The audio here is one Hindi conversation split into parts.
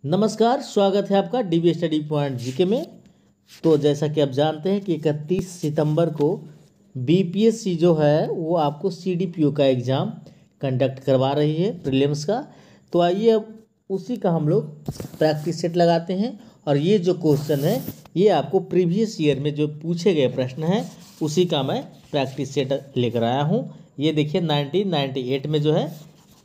नमस्कार, स्वागत है आपका डीबी स्टडी पॉइंट जीके में। तो जैसा कि आप जानते हैं कि 31 सितंबर को बीपीएससी जो है वो आपको सीडीपीओ का एग्ज़ाम कंडक्ट करवा रही है, प्रीलिम्स का। तो आइए अब उसी का हम लोग प्रैक्टिस सेट लगाते हैं। और ये जो क्वेश्चन है ये आपको प्रीवियस ईयर में जो पूछे गए प्रश्न हैं उसी का मैं प्रैक्टिस सेट लेकर आया हूँ। ये देखिए 1998 में जो है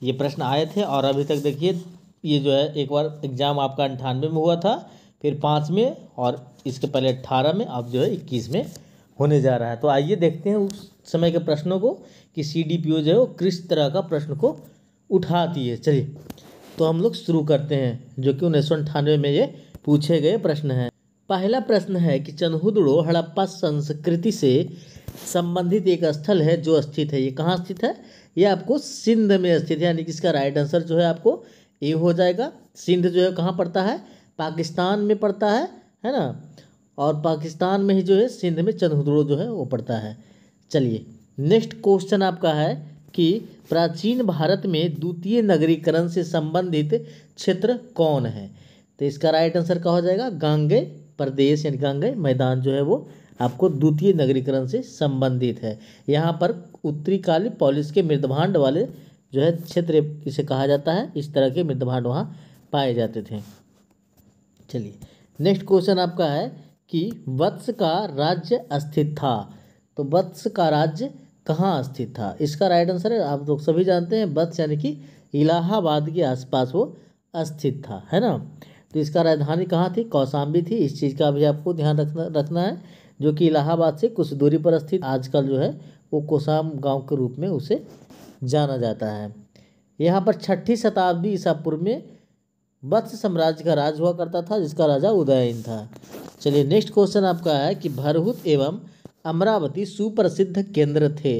ये प्रश्न आए थे, और अभी तक देखिए ये जो है एक बार एग्ज़ाम आपका 98 में हुआ था, फिर 5 में, और इसके पहले 18 में, अब जो है 21 में होने जा रहा है। तो आइए देखते हैं उस समय के प्रश्नों को कि सीडीपीओ जो है वो किस तरह का प्रश्न को उठाती है। चलिए तो हम लोग शुरू करते हैं, जो कि 1998 में ये पूछे गए प्रश्न हैं। पहला प्रश्न है कि चनहुदड़ो हड़प्पा संस्कृति से संबंधित एक स्थल है जो स्थित है। ये कहाँ स्थित है? ये आपको सिंध में स्थित है, यानी कि इसका राइट आंसर जो है आपको ए हो जाएगा। सिंध जो है कहाँ पड़ता है? पाकिस्तान में पड़ता है ना। और पाकिस्तान में ही जो है सिंध में चनहुदड़ो जो है वो पड़ता है। चलिए नेक्स्ट क्वेश्चन आपका है कि प्राचीन भारत में द्वितीय नगरीकरण से संबंधित क्षेत्र कौन है? तो इसका राइट आंसर क्या हो जाएगा? गांगेय प्रदेश, यानी गांगेय मैदान जो है वो आपको द्वितीय नगरीकरण से संबंधित है। यहाँ पर उत्तरी काली पॉलिस के मृदभांड वाले जो है क्षेत्र इसे कहा जाता है। इस तरह के मृदभांड वहाँ पाए जाते थे। चलिए नेक्स्ट क्वेश्चन आपका है कि वत्स का राज्य स्थित था। तो वत्स का राज्य कहाँ स्थित था? इसका राइट आंसर है, आप लोग सभी जानते हैं, वत्स यानी कि इलाहाबाद के आसपास वो स्थित था, है ना। तो इसका राजधानी कहाँ थी? कौशाम्बी थी। इस चीज़ का भी आपको ध्यान रखना है, जो कि इलाहाबाद से कुछ दूरी पर स्थित आजकल जो है वो कोसाम गांव के रूप में उसे जाना जाता है। यहाँ पर 6ठी शताब्दी ईसा पूर्व में वत्स साम्राज्य का राज हुआ करता था, जिसका राजा उदयन था। चलिए नेक्स्ट क्वेश्चन आपका है कि भरहुत एवं अमरावती सुप्रसिद्ध केंद्र थे।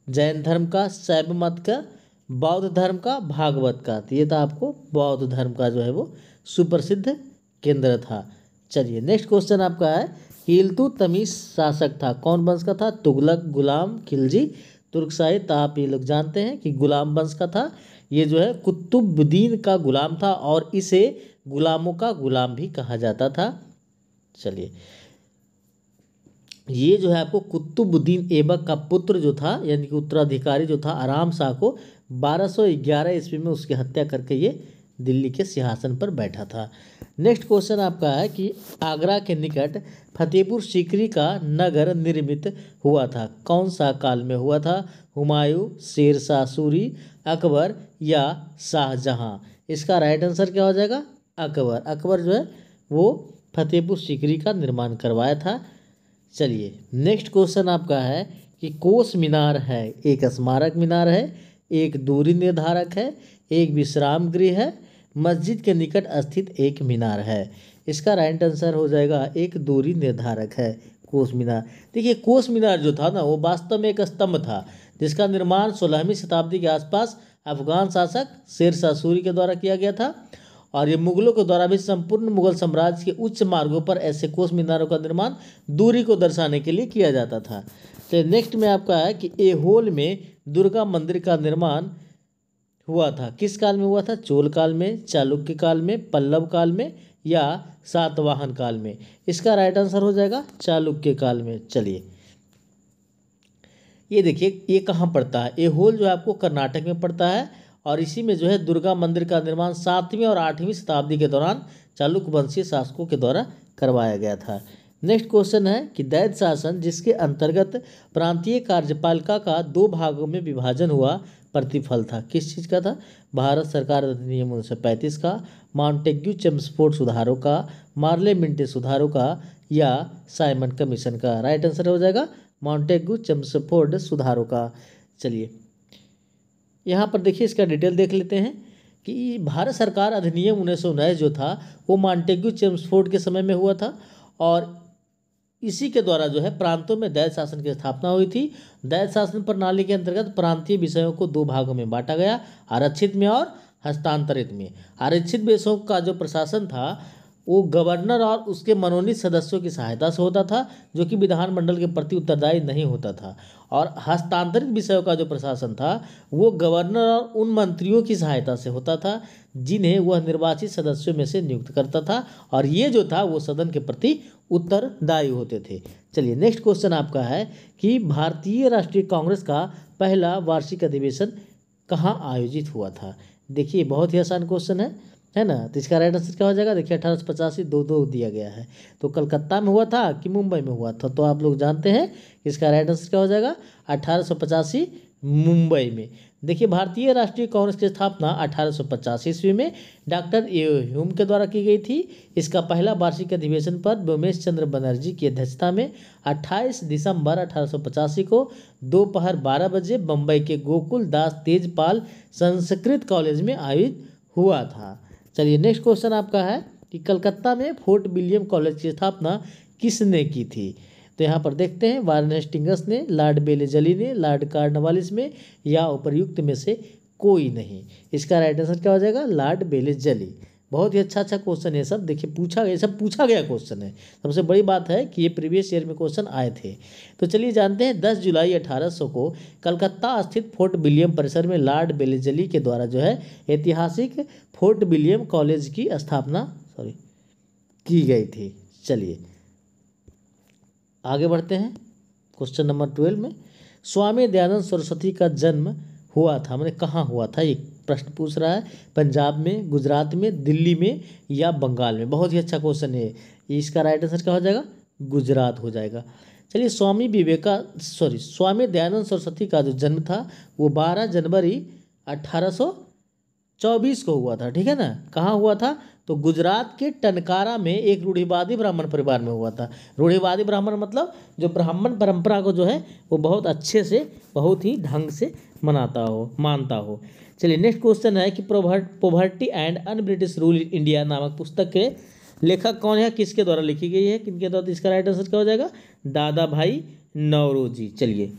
जैन धर्म का, शैव मत का, बौद्ध धर्म का, भागवत का। तो ये था आपको बौद्ध धर्म का जो है वो सुप्रसिद्ध केंद्र था। चलिए नेक्स्ट क्वेश्चन आपका है कि इल्तुतमिश शासक था, कौन वंश का था? तुगलक, गुलाम, खिलजी, तुर्कशाही। तो आप ये लोग जानते हैं कि गुलाम वंश का था। ये जो है कुतुबुद्दीन का गुलाम था, और इसे गुलामों का गुलाम भी कहा जाता था। चलिए ये जो है आपको कुतुबुद्दीन ऐबक का पुत्र जो था, यानी कि उत्तराधिकारी जो था, आराम शाह को 1211 ईस्वी में उसकी हत्या करके ये दिल्ली के सिंहासन पर बैठा था। नेक्स्ट क्वेश्चन आपका है कि आगरा के निकट फतेहपुर सीकरी का नगर निर्मित हुआ था, कौन सा काल में हुआ था? हुमायूं, शेरशाह सूरी, अकबर या शाहजहां। इसका राइट आंसर क्या हो जाएगा? अकबर। अकबर जो है वो फतेहपुर सीकरी का निर्माण करवाया था। चलिए नेक्स्ट क्वेश्चन आपका है कि कोस मीनार है, एक स्मारक मीनार है, एक दूरी निर्धारक है, एक विश्राम गृह है, मस्जिद के निकट स्थित एक मीनार है। इसका राइट आंसर हो जाएगा एक दूरी निर्धारक है, कोस मीनार। देखिए कोस मीनार जो था ना वो वास्तव में एक स्तंभ था, जिसका निर्माण 16वीं शताब्दी के आसपास अफगान शासक शेरशाह सूरी के द्वारा किया गया था। और ये मुगलों के द्वारा भी संपूर्ण मुगल साम्राज्य के उच्च मार्गों पर ऐसे कोस मीनारों का निर्माण दूरी को दर्शाने के लिए किया जाता था। तो नेक्स्ट में आपका है कि ऐहोल में दुर्गा मंदिर का निर्माण हुआ था, किस काल में हुआ था? चोल काल में, चालुक्य काल में, पल्लव काल में या सातवाहन काल में। इसका राइट आंसर हो जाएगा चालुक्य काल में। चलिए ये देखिए ये कहाँ पड़ता है? ऐहोल जो है आपको कर्नाटक में पड़ता है, और इसी में जो है दुर्गा मंदिर का निर्माण 7वीं और 8वीं शताब्दी के दौरान चालुक्य वंशीय शासकों के द्वारा करवाया गया था। नेक्स्ट क्वेश्चन है कि दैत्य शासन, जिसके अंतर्गत प्रांतीय कार्यपालिका का 2 भागों में विभाजन हुआ, प्रतिफल था, किस चीज़ का था? भारत सरकार अधिनियम 1935 का, माउंटेग्यू चेम्सफोर्ड सुधारों का, मार्ले मिंटे सुधारों का या साइमन कमीशन का। राइट आंसर हो जाएगा माउंटेग्यू चेम्सफोर्ड सुधारों का। चलिए यहाँ पर देखिए इसका डिटेल देख लेते हैं कि भारत सरकार अधिनियम 1919 जो था वो माउंटेग्यू चेम्सफोर्ड के समय में हुआ था, और इसी के द्वारा जो है प्रांतों में दैत्य शासन की स्थापना हुई थी। दैत्य शासन प्रणाली के अंतर्गत प्रांतीय विषयों को 2 भागों में बांटा गया, आरक्षित में और हस्तांतरित में। आरक्षित विषयों का जो प्रशासन था वो गवर्नर और उसके मनोनीत सदस्यों की सहायता से होता था, जो कि विधानमंडल के प्रति उत्तरदायी नहीं होता था। और हस्तांतरित विषयों का जो प्रशासन था वो गवर्नर और उन मंत्रियों की सहायता से होता था जिन्हें वह निर्वाचित सदस्यों में से नियुक्त करता था, और ये जो था वो सदन के प्रति उत्तरदायी होते थे। चलिए नेक्स्ट क्वेश्चन आपका है कि भारतीय राष्ट्रीय कांग्रेस का पहला वार्षिक अधिवेशन कहाँ आयोजित हुआ था। देखिए बहुत ही आसान क्वेश्चन है ना। तो इसका राइट आंसर क्या हो जाएगा, देखिए 1885 दो दिया गया है। तो कलकत्ता में हुआ था कि मुंबई में हुआ था, तो आप लोग जानते हैं इसका राइट आंसर क्या हो जाएगा, 1885 मुंबई में। देखिए भारतीय राष्ट्रीय कांग्रेस की स्थापना 1885 ईस्वी में डॉक्टर ह्यूम के द्वारा की गई थी। इसका पहला वार्षिक अधिवेशन पर व्योमेश चंद्र बनर्जी की अध्यक्षता में 28 दिसंबर 1885 को दोपहर 12 बजे बम्बई के गोकुल दास तेजपाल संस्कृत कॉलेज में आयोजित हुआ था। चलिए नेक्स्ट क्वेश्चन आपका है कि कलकत्ता में फोर्ट विलियम कॉलेज की स्थापना किसने की थी। तो यहाँ पर देखते हैं वारेन हेस्टिंग्स ने, लॉर्ड बेलेजली ने, लॉर्ड कॉर्नवालिस में या उपर्युक्त में से कोई नहीं। इसका राइट आंसर क्या हो जाएगा, लॉर्ड बेलेजली। बहुत ही अच्छा क्वेश्चन है सब। देखिए पूछा गया क्वेश्चन है। सबसे बड़ी बात है कि ये प्रीवियस ईयर में क्वेश्चन आए थे। तो चलिए जानते हैं 10 जुलाई 1800 को कलकत्ता स्थित फोर्ट विलियम परिसर में लॉर्ड बेलेजली के द्वारा जो है ऐतिहासिक फोर्ट विलियम कॉलेज की स्थापना की गई थी। चलिए आगे बढ़ते हैं क्वेश्चन नंबर 12 में। स्वामी दयानंद सरस्वती का जन्म हुआ था, मैंने कहाँ हुआ था, ये प्रश्न पूछ रहा है। पंजाब में, गुजरात में, दिल्ली में या बंगाल में। बहुत ही अच्छा क्वेश्चन है। इसका राइट आंसर क्या हो जाएगा, गुजरात हो जाएगा। चलिए स्वामी दयानंद सरस्वती का जो जन्म था वो 12 जनवरी 1824 को हुआ था, ठीक है ना। कहाँ हुआ था, तो गुजरात के टनकारा में एक रूढ़िवादी ब्राह्मण परिवार में हुआ था। रूढ़िवादी ब्राह्मण मतलब जो ब्राह्मण परंपरा को जो है वो बहुत अच्छे से, बहुत ही ढंग से मानता हो। चलिए नेक्स्ट क्वेश्चन है कि poverty and un British rule in India नामक पुस्तक के लेखक कौन है, किसके द्वारा लिखी गई है, किनके द्वारा। इसका राइट आंसर क्या हो जाएगा, दादा भाई नौरोजी। चलिए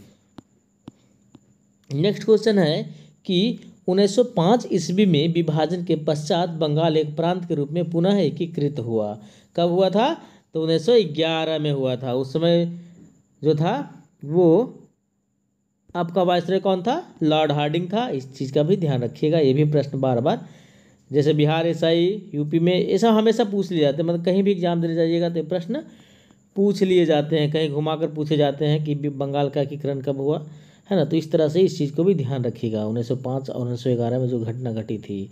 नेक्स्ट क्वेश्चन है कि 1905 ईस्वी में विभाजन के पश्चात बंगाल एक प्रांत के रूप में पुनः एकीकृत हुआ। कब हुआ था, तो 1911 में हुआ था। उस समय जो था वो आपका वायसरॉय कौन था, लॉर्ड हार्डिंग था। इस चीज़ का भी ध्यान रखिएगा, ये भी प्रश्न बार बार, जैसे बिहार एसआई, यूपी में, ये सब हमेशा पूछ लिए जाते हैं। मतलब कहीं भी एग्जाम देने जाइएगा तो प्रश्न पूछ लिए जाते हैं, कहीं घुमाकर पूछे जाते हैं कि बंगाल का एकीकरण कब हुआ, है ना। तो इस तरह से इस चीज़ को भी ध्यान रखिएगा, 1905 और 1911 में जो घटना घटी थी।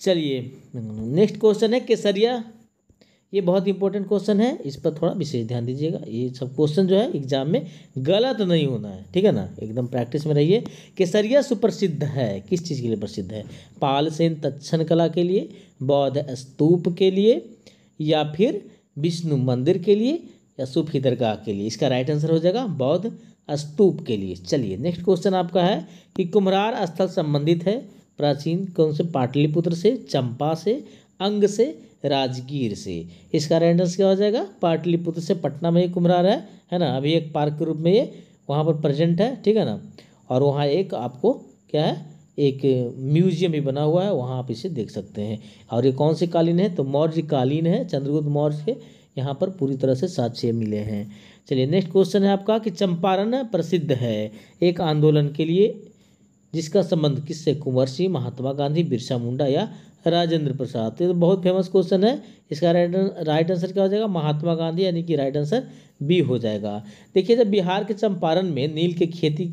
चलिए नेक्स्ट क्वेश्चन है केसरिया। ये बहुत इंपॉर्टेंट क्वेश्चन है, इस पर थोड़ा विशेष ध्यान दीजिएगा। ये सब क्वेश्चन जो है एग्जाम में गलत नहीं होना है, ठीक है ना, एकदम प्रैक्टिस में रहिए। केसरिया सुप्रसिद्ध है, किस चीज़ के लिए प्रसिद्ध है, पाल सेन तक्षण कला के लिए, बौद्ध स्तूप के लिए, या फिर विष्णु मंदिर के लिए, या सूफी दरगाह के लिए। इसका राइट आंसर हो जाएगा बौद्ध स्तूप के लिए। चलिए नेक्स्ट क्वेश्चन आपका है कि कुम्हरार स्थल संबंधित है प्राचीन कौन से, पाटलिपुत्र से, चंपा से, अंग से, राजगीर से। इसका राइट आंसर क्या हो जाएगा, पाटलिपुत्र से। पटना में ये कुम्हरार है ना, अभी एक पार्क के रूप में ये वहाँ पर प्रेजेंट है, ठीक है ना। और वहाँ एक आपको क्या है, एक म्यूजियम भी बना हुआ है, वहाँ आप इसे देख सकते हैं। और ये कौन सी कालीन है, तो मौर्य कालीन है, चंद्रगुप्त मौर्य के यहाँ पर पूरी तरह से साक्ष्य मिले हैं। चलिए नेक्स्ट क्वेश्चन है आपका कि चंपारण प्रसिद्ध है एक आंदोलन के लिए जिसका संबंध किससे, कुंवर सिंह, महात्मा गांधी, बिरसा मुंडा या राजेंद्र प्रसाद। तो बहुत फेमस क्वेश्चन है। इसका राइट आंसर क्या हो जाएगा, महात्मा गांधी, यानी कि राइट आंसर बी हो जाएगा। देखिए जब बिहार के चंपारण में नील की खेती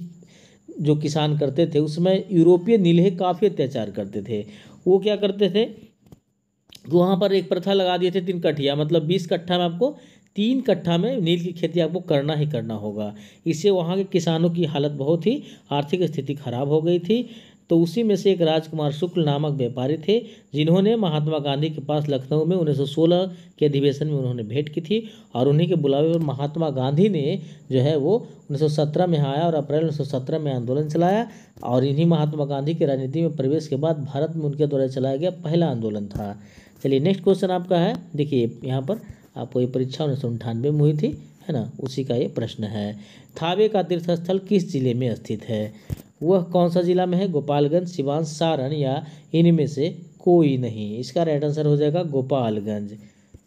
जो किसान करते थे उसमें यूरोपीय नील्हे काफ़ी अत्याचार करते थे। वो क्या करते थे, तो वहाँ पर एक प्रथा लगा दिए थे 3 कट्ठिया, मतलब 20 कट्ठा में आपको 3 कट्ठा में नील की खेती आपको करना ही करना होगा। इससे वहाँ के किसानों की हालत बहुत ही, आर्थिक स्थिति खराब हो गई थी। तो उसी में से एक राजकुमार शुक्ल नामक व्यापारी थे जिन्होंने महात्मा गांधी के पास लखनऊ में 1916 के अधिवेशन में उन्होंने भेंट की थी। और उन्हीं के बुलावे पर महात्मा गांधी ने जो है वो 1917 में आया और अप्रैल 1917 में आंदोलन चलाया। और इन्हीं महात्मा गांधी के राजनीति में प्रवेश के बाद भारत में उनके द्वारा चलाया गया पहला आंदोलन था। चलिए नेक्स्ट क्वेश्चन आपका है, देखिए यहाँ पर आपको ये परीक्षा 1998 में हुई थी, है ना, उसी का ये प्रश्न है। थावे का तीर्थस्थल किस जिले में स्थित है, वह कौन सा जिला में है, गोपालगंज, सिवान, सारण या इनमें से कोई नहीं। इसका राइट आंसर हो जाएगा गोपालगंज।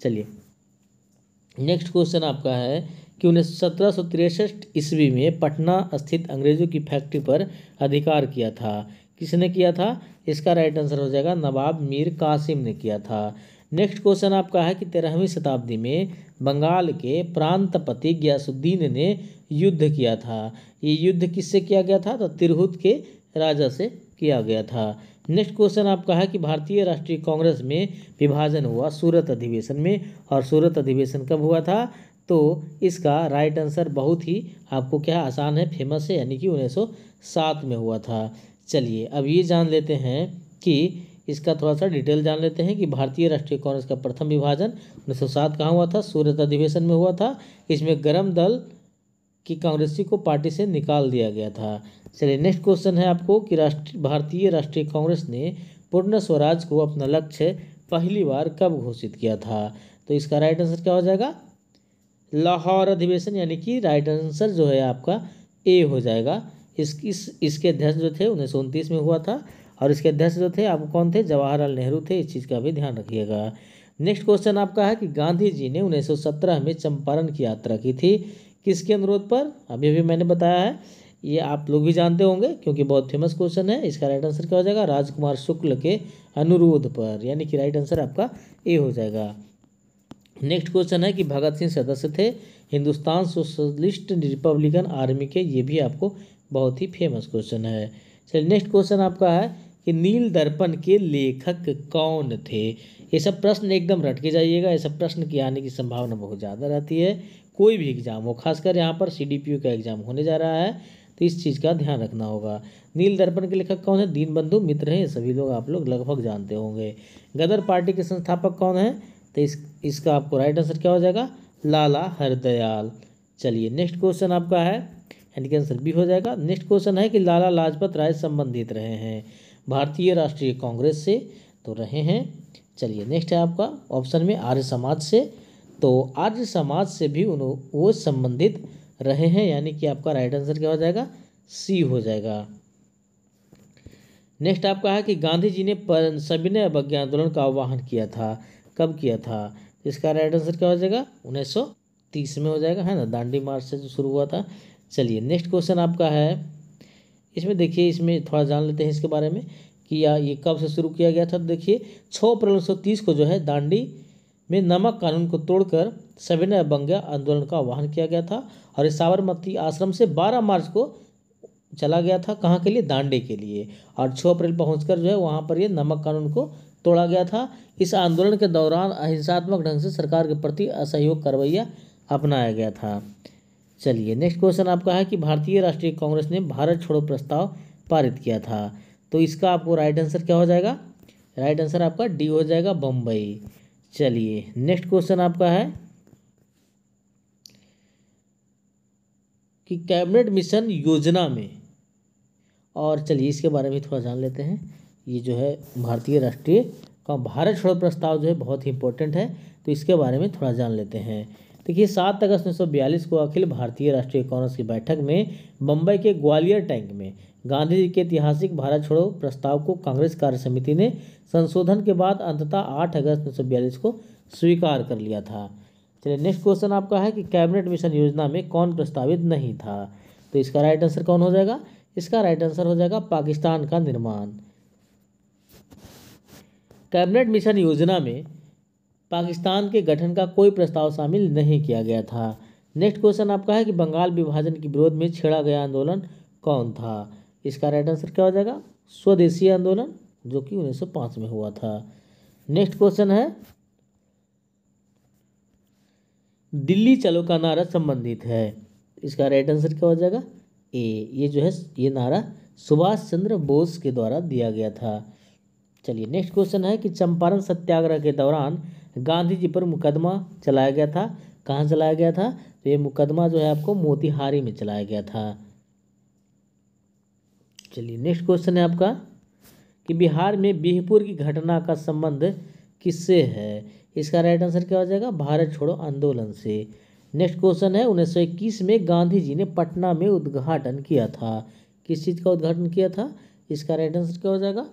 चलिए नेक्स्ट क्वेश्चन आपका है कि 1763 ईस्वी में पटना स्थित अंग्रेजों की फैक्ट्री पर अधिकार किया था। किसने किया था? इसका राइट आंसर हो जाएगा नवाब मीर कासिम ने किया था। नेक्स्ट क्वेश्चन आपका है कि 13वीं शताब्दी में बंगाल के प्रांतपति गयासुद्दीन ने युद्ध किया था। ये युद्ध किससे किया गया था? तो तिरहुत के राजा से किया गया था। नेक्स्ट क्वेश्चन आपका है कि भारतीय राष्ट्रीय कांग्रेस में विभाजन हुआ सूरत अधिवेशन में, और सूरत अधिवेशन कब हुआ था? तो इसका राइट आंसर बहुत ही आपको क्या आसान है, फेमस है, यानी कि 1907 में हुआ था। चलिए अब ये जान लेते हैं कि इसका थोड़ा सा डिटेल जान लेते हैं कि भारतीय राष्ट्रीय कांग्रेस का प्रथम विभाजन 1907 कहाँ हुआ था? सूरत अधिवेशन में हुआ था। इसमें गरम दल की कांग्रेसी को पार्टी से निकाल दिया गया था। चलिए नेक्स्ट क्वेश्चन है आपको कि भारतीय राष्ट्रीय कांग्रेस ने पूर्ण स्वराज को अपना लक्ष्य पहली बार कब घोषित किया था? तो इसका राइट आंसर क्या हो जाएगा? लाहौर अधिवेशन, यानी कि राइट आंसर जो है आपका ए हो जाएगा। इसके अध्यक्ष जो थे 1929 में हुआ था, और इसके अध्यक्ष जो थे आपको कौन थे? जवाहरलाल नेहरू थे। इस चीज़ का भी ध्यान रखिएगा। नेक्स्ट क्वेश्चन आपका है कि गांधी जी ने 1917 में चंपारण की यात्रा की थी, किसके अनुरोध पर? अभी अभी मैंने बताया है, ये आप लोग भी जानते होंगे क्योंकि बहुत फेमस क्वेश्चन है। इसका राइट आंसर क्या हो जाएगा? राजकुमार शुक्ल के अनुरोध पर, यानी कि राइट आंसर आपका ए हो जाएगा। नेक्स्ट क्वेश्चन है कि भगत सिंह सदस्य थे हिंदुस्तान सोशलिस्ट रिपब्लिकन आर्मी के, ये भी आपको बहुत ही फेमस क्वेश्चन है। चलिए नेक्स्ट क्वेश्चन आपका है कि नील दर्पण के लेखक कौन थे? ये सब प्रश्न एकदम रट के जाइएगा, ये सब प्रश्न की आने की संभावना बहुत ज़्यादा रहती है, कोई भी एग्जाम हो, खासकर यहाँ पर CDPO का एग्जाम होने जा रहा है, तो इस चीज़ का ध्यान रखना होगा। नील दर्पण के लेखक कौन है? दीनबंधु मित्र हैं, ये सभी लोग आप लोग लगभग जानते होंगे। गदर पार्टी के संस्थापक कौन है? तो इसका आपको राइट आंसर क्या हो जाएगा? लाला हरदयाल। चलिए नेक्स्ट क्वेश्चन आपका है, यानी कि आंसर बी हो जाएगा। नेक्स्ट क्वेश्चन है कि लाला लाजपत राय संबंधित रहे हैं भारतीय राष्ट्रीय कांग्रेस से, तो रहे हैं। चलिए नेक्स्ट है आपका ऑप्शन में आर्य समाज से, तो आर्य समाज से भी वो संबंधित रहे हैं, यानी कि आपका राइट आंसर क्या हो जाएगा? सी हो जाएगा। नेक्स्ट आपका है कि गांधी जी ने सविनय अवज्ञा आंदोलन का आह्वान किया था, कब किया था? इसका राइट आंसर क्या हो जाएगा? 1930 में हो जाएगा, है ना, दांडी मार्च से जो शुरू हुआ था। चलिए नेक्स्ट क्वेश्चन आपका है, इसमें देखिए, इसमें थोड़ा जान लेते हैं इसके बारे में कि ये कब से शुरू किया गया था। तो देखिए 6 अप्रैल 1930 को जो है दांडी में नमक कानून को तोड़कर सविनय अवज्ञा आंदोलन का आह्वान किया गया था, और इस साबरमती आश्रम से 12 मार्च को चला गया था, कहाँ के लिए? दांडी के लिए, और 6 अप्रैल पहुंचकर जो है वहाँ पर ये नमक कानून को तोड़ा गया था। इस आंदोलन के दौरान अहिंसात्मक ढंग से सरकार के प्रति असहयोग का रवैया अपनाया गया था। चलिए नेक्स्ट क्वेश्चन आपका है कि भारतीय राष्ट्रीय कांग्रेस ने भारत छोड़ो प्रस्ताव पारित किया था, तो इसका आपको राइट आंसर क्या हो जाएगा? राइट आंसर आपका डी हो जाएगा, बम्बई। चलिए नेक्स्ट क्वेश्चन आपका है कि कैबिनेट मिशन योजना में, और चलिए इसके बारे में थोड़ा जान लेते हैं। ये जो है भारतीय राष्ट्रीय का भारत छोड़ो प्रस्ताव जो है बहुत ही इंपॉर्टेंट है, तो इसके बारे में थोड़ा जान लेते हैं। देखिए 7 अगस्त 1942 को अखिल भारतीय राष्ट्रीय कांग्रेस की बैठक में बम्बई के ग्वालियर टैंक में गांधी जी के ऐतिहासिक भारत छोड़ो प्रस्ताव को कांग्रेस कार्य समिति ने संशोधन के बाद अंततः 8 अगस्त 1942 को स्वीकार कर लिया था। चलिए नेक्स्ट क्वेश्चन आपका है कि कैबिनेट मिशन योजना में कौन प्रस्तावित नहीं था, तो इसका राइट आंसर कौन हो जाएगा? इसका राइट आंसर हो जाएगा पाकिस्तान का निर्माण। कैबिनेट मिशन योजना में पाकिस्तान के गठन का कोई प्रस्ताव शामिल नहीं किया गया था। नेक्स्ट क्वेश्चन आपका है कि बंगाल विभाजन के विरोध में छेड़ा गया आंदोलन कौन था? इसका राइट आंसर क्या हो जाएगा? स्वदेशी आंदोलन, जो कि 1905 में हुआ था। नेक्स्ट क्वेश्चन है दिल्ली चलो का नारा संबंधित है, इसका राइट आंसर क्या हो जाएगा? ए। ये जो है ये नारा सुभाष चंद्र बोस के द्वारा दिया गया था। चलिए नेक्स्ट क्वेश्चन है कि चंपारण सत्याग्रह के दौरान गांधी जी पर मुकदमा चलाया गया था, कहाँ चलाया गया था? तो ये मुकदमा जो है आपको मोतिहारी में चलाया गया था। चलिए नेक्स्ट क्वेश्चन है आपका कि बिहार में बिहपुर की घटना का संबंध किससे है? इसका राइट आंसर क्या हो जाएगा? भारत छोड़ो आंदोलन से। नेक्स्ट क्वेश्चन है 1921 में गांधी जी ने पटना में उद्घाटन किया था, किस चीज़ का उद्घाटन किया था? इसका राइट आंसर क्या हो जाएगा?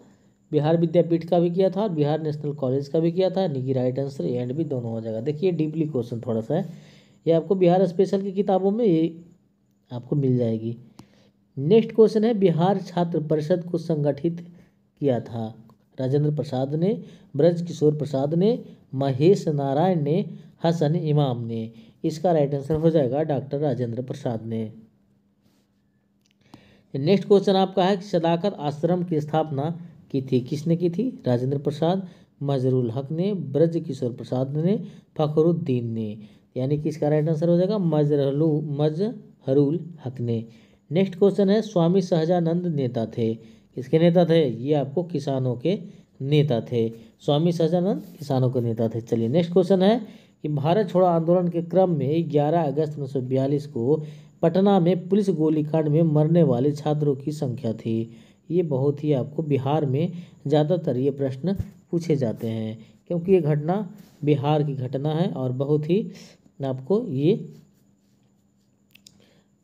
बिहार विद्यापीठ का भी किया था और बिहार नेशनल कॉलेज का भी किया था, यानी कि right answer A and B दोनों हो जाएगा। देखिए डीपली क्वेश्चन थोड़ा सा है, ये आपको बिहार स्पेशल की किताबों में ये आपको मिल जाएगी। नेक्स्ट क्वेश्चन है, बिहार छात्र परिषद को संगठित किया था राजेंद्र प्रसाद ने, ब्रज किशोर प्रसाद ने, महेश नारायण ने, हसन इमाम ने। इसका राइट आंसर हो जाएगा डॉक्टर राजेंद्र प्रसाद ने। नेक्स्ट क्वेश्चन आपका है कि सदाकत आश्रम की स्थापना की थी, किसने की थी? राजेंद्र प्रसाद, मजरुल हक ने, ब्रज किशोर प्रसाद ने, फखरुद्दीन ने। यानी कि इसका राइट आंसर हो जाएगा मजहरुल हक ने। नेक्स्ट क्वेश्चन है, स्वामी सहजानंद नेता थे, किसके नेता थे? ये आपको किसानों के नेता थे। स्वामी सहजानंद किसानों के नेता थे। चलिए नेक्स्ट क्वेश्चन है कि भारत छोड़ो आंदोलन के क्रम में 11 अगस्त 1942 को पटना में पुलिस गोलीकांड में मरने वाले छात्रों की संख्या थी। ये बहुत ही आपको बिहार में ज़्यादातर ये प्रश्न पूछे जाते हैं, क्योंकि ये घटना बिहार की घटना है और बहुत ही आपको ये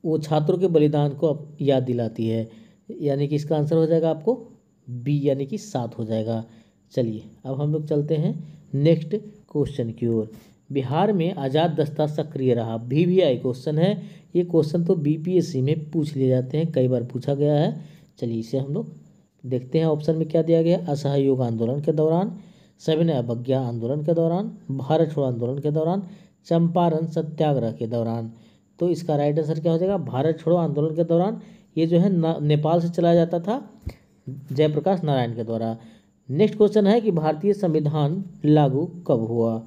वो छात्रों के बलिदान को याद दिलाती है। यानी कि इसका आंसर हो जाएगा आपको बी, यानी कि 7 हो जाएगा। चलिए अब हम लोग चलते हैं नेक्स्ट क्वेश्चन की ओर। बिहार में आज़ाद दस्ता सक्रिय रहा, VVI क्वेश्चन है। ये क्वेश्चन तो BPSC में पूछ लिए जाते हैं, कई बार पूछा गया है। चलिए इसे हम लोग देखते हैं ऑप्शन में क्या दिया गया। असहयोग आंदोलन के दौरान, सविनय अवज्ञा आंदोलन के दौरान, भारत छोड़ो आंदोलन के दौरान, चंपारण सत्याग्रह के दौरान। तो इसका राइट आंसर क्या हो जाएगा? भारत छोड़ो आंदोलन के दौरान। ये जो है नेपाल से चलाया जाता था जयप्रकाश नारायण के द्वारा। नेक्स्ट क्वेश्चन है कि भारतीय संविधान लागू कब हुआ?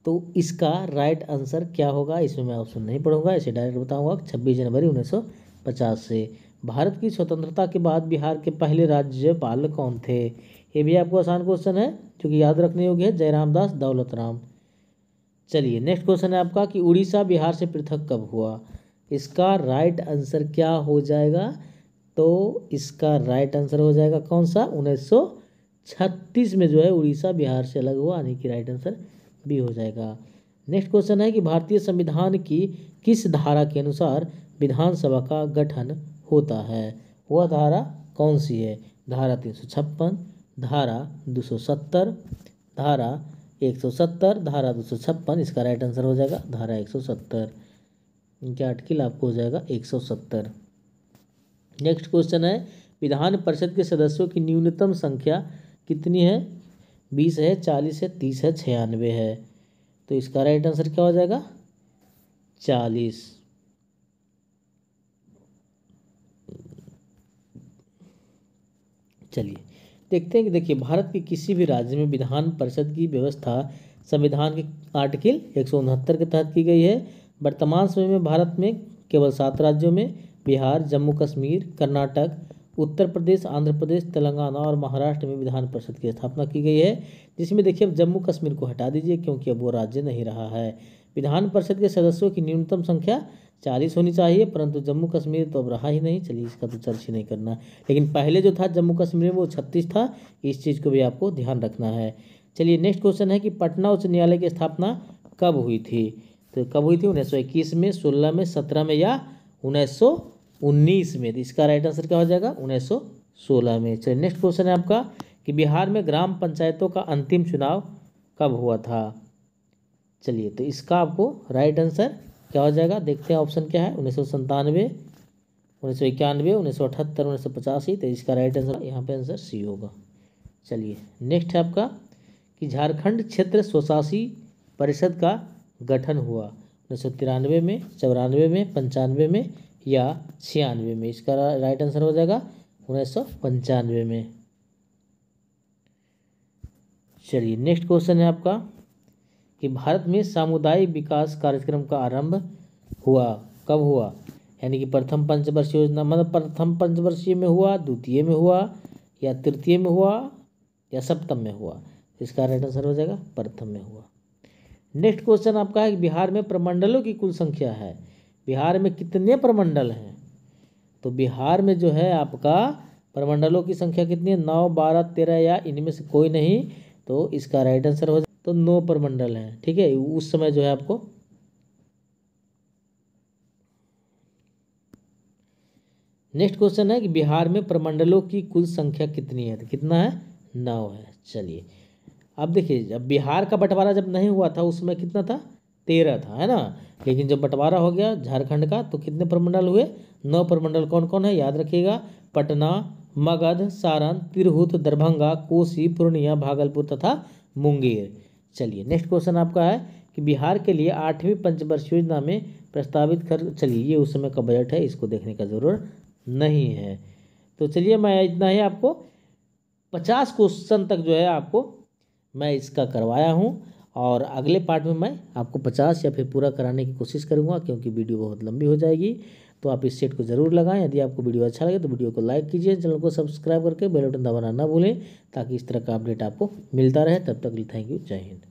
तो इसका राइट आंसर क्या होगा? इसमें मैं ऑप्शन नहीं पढ़ूंगा, इसे डायरेक्ट बताऊंगा। 26 जनवरी 1950 से। भारत की स्वतंत्रता के बाद बिहार के पहले राज्यपाल कौन थे? ये भी आपको आसान क्वेश्चन है जो कि याद रखने योग्य है, जयराम दास दौलत राम। चलिए नेक्स्ट क्वेश्चन है आपका कि उड़ीसा बिहार से पृथक कब हुआ? इसका राइट आंसर क्या हो जाएगा? तो इसका राइट आंसर हो जाएगा कौन सा? 1936 में जो है उड़ीसा बिहार से अलग हुआ, यानी कि राइट आंसर बी हो जाएगा। नेक्स्ट क्वेश्चन है कि भारतीय संविधान की किस धारा के अनुसार विधानसभा का गठन होता है? वह धारा कौन सी है? धारा 356, धारा 270, धारा 170, धारा 256। इसका राइट आंसर हो जाएगा धारा 170। इनके आर्टिकल आपको हो जाएगा 170। नेक्स्ट क्वेश्चन है, विधान परिषद के सदस्यों की न्यूनतम संख्या कितनी है? 20 है, 40 है, 30 है, 96 है। तो इसका राइट आंसर क्या हो जाएगा? 40। चलिए देखते हैं कि देखिए भारत के किसी भी राज्य में विधान परिषद की व्यवस्था संविधान के आर्टिकल 169 के तहत की गई है। वर्तमान समय में भारत में केवल 7 राज्यों में बिहार, जम्मू कश्मीर, कर्नाटक, उत्तर प्रदेश, आंध्र प्रदेश, तेलंगाना और महाराष्ट्र में विधान परिषद की स्थापना की गई है। जिसमें देखिए अब जम्मू कश्मीर को हटा दीजिए क्योंकि अब वो राज्य नहीं रहा है। विधान परिषद के सदस्यों की न्यूनतम संख्या 40 होनी चाहिए, परंतु जम्मू कश्मीर तो अब रहा ही नहीं। चलिए इसका तो चर्चा ही नहीं करना, लेकिन पहले जो था जम्मू कश्मीर में वो 36 था। इस चीज़ को भी आपको ध्यान रखना है। चलिए नेक्स्ट क्वेश्चन है कि पटना उच्च न्यायालय की स्थापना कब हुई थी? तो कब हुई थी? 1921 में, 16 में, 17 में या 1919 में? तो इसका राइट आंसर क्या हो जाएगा? 1916 में। चलिए नेक्स्ट क्वेश्चन है आपका कि बिहार में ग्राम पंचायतों का अंतिम चुनाव कब हुआ था? चलिए तो इसका आपको राइट आंसर क्या हो जाएगा? देखते हैं ऑप्शन क्या है। 1997, 1991, 1978, 1985। तो इसका राइट आंसर यहाँ पे आंसर सी होगा। चलिए नेक्स्ट है आपका कि झारखंड क्षेत्र स्वशासी परिषद का गठन हुआ 1993 में, 94 में, 95 में या 96 में? इसका राइट आंसर हो जाएगा 1995 में। चलिए नेक्स्ट क्वेश्चन है आपका कि भारत में सामुदायिक विकास कार्यक्रम का आरंभ हुआ कब हुआ? यानी कि प्रथम पंचवर्षीय योजना, मतलब प्रथम पंचवर्षीय में हुआ, द्वितीय में हुआ या तृतीय में हुआ या सप्तम में हुआ? इसका राइट आंसर हो जाएगा प्रथम में हुआ। नेक्स्ट क्वेश्चन आपका है कि बिहार में प्रमंडलों की कुल संख्या है। बिहार में कितने प्रमंडल हैं? तो बिहार में जो है आपका प्रमंडलों की संख्या कितनी है? 9, 12, 13 या इनमें से कोई नहीं? तो इसका राइट आंसर हो जाएगा तो 9 प्रमंडल हैं। ठीक है, उस समय जो है आपको नेक्स्ट क्वेश्चन है कि बिहार में प्रमंडलों की कुल संख्या कितनी है? तो कितना है? 9 है। चलिए अब देखिए, जब बिहार का बंटवारा जब नहीं हुआ था उसमें कितना था, 13 था, है ना। लेकिन जब बंटवारा हो गया झारखंड का तो कितने प्रमंडल हुए, 9 प्रमंडल। कौन कौन है याद रखिएगा, पटना, मगध, सारण, तिरहुत, दरभंगा, कोसी, पूर्णिया, भागलपुर तथा मुंगेर। चलिए नेक्स्ट क्वेश्चन आपका है कि बिहार के लिए 8वीं पंचवर्षीय योजना में प्रस्तावित खर्च। चलिए ये उस समय का बजट है, इसको देखने का ज़रूरत नहीं है। तो चलिए मैं इतना ही आपको 50 क्वेश्चन तक जो है आपको मैं इसका करवाया हूँ, और अगले पार्ट में मैं आपको 50 या फिर पूरा कराने की कोशिश करूँगा, क्योंकि वीडियो बहुत लंबी हो जाएगी। तो आप इस सेट को ज़रूर लगाएं। यदि आपको वीडियो अच्छा लगे तो वीडियो को लाइक कीजिए, चैनल को सब्सक्राइब करके बेल बटन दबाना ना भूलें, ताकि इस तरह का अपडेट आपको मिलता रहे। तब तक के लिए थैंक यू, जय हिंद।